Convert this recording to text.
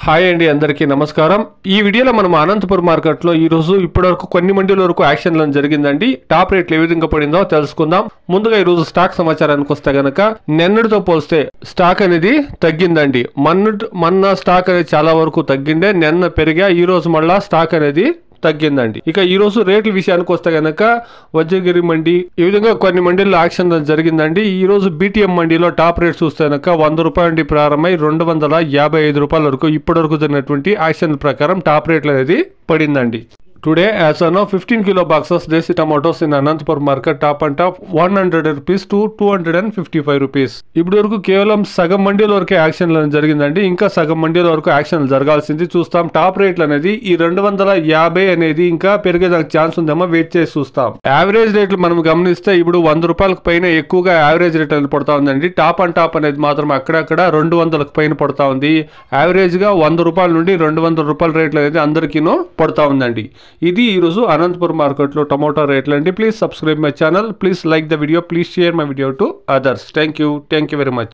Hi అండి, అందరికీ నమస్కారం. ఈ వీడియోలో మనం అనంతపురం మార్కెట్లో ఈ రోజు ఇప్పటివరకు కొన్ని మండీల వరకు యాక్షన్ జరిగిందండి. టాప్ రేట్లు ఏ విధంగా పడిందో తెలుసుకుందాం. ముందుగా ఈ రోజు స్టాక్ సమాచారానికి వస్తే గనక నిన్నటితో పోలిస్తే స్టాక్ అనేది తగ్గిందండి. మొన్న స్టాక్ అనేది చాలా వరకు తగ్గిండే, నిన్న పెరిగా, ఈ రోజు మళ్ళా స్టాక్ అనేది తగ్గిందండి. ఇక ఈ రోజు రేట్ల విషయానికి వస్తే గనక వజ్రగిరి మండి ఈ విధంగా కొన్ని మండీల్లో యాక్షన్ జరిగిందండి. ఈ రోజు బీటీఎం మండీలో టాప్ రేట్ చూస్తే గనక 100 రూపాయల నుండి ప్రారంభమై 255 రూపాయల వరకు ఇప్పటి వరకు జరిగినటువంటి యాక్షన్ ప్రకారం టాప్ రేట్లు అనేది పడిందండి. Today, as of now, 15 kilo boxes Desi tomatoes in Anantapur market top and top 100 rupees to 255 rupees. ఇప్పుడు వరకు కేవలం సగం మండీల వరకే యాక్షన్లు జరిగిందండి. ఇంకా సగం మండీల వరకు యాక్షన్లు జరగాల్సింది. చూస్తాం టాప్ రేట్లు అనేది ఈ 250 అనేది ఇంకా పెరిగేదానికి ఛాన్స్ ఉందేమో వెయిట్ చేసి చూస్తాం. యావరేజ్ రేట్లు మనం గమనిస్తే ఇప్పుడు 100 రూపాయలకు పైన ఎక్కువగా యావరేజ్ రేట్ అనేది పడతా ఉందండి. టాప్ అండ్ టాప్ అనేది మాత్రం అక్కడక్కడ 200లకు పైన పడతా ఉంది. యావరేజ్ గా 100 రూపాయల నుండి 200 రూపాయల రేట్లు అనేది అందరికీనూ పడతా ఉందండి. ఇది ఈరోజు అనంతపురం మార్కెట్లో టమోటా రేట్లు అండి. Please subscribe my channel, please like the video, please share my video to others. Thank you very much.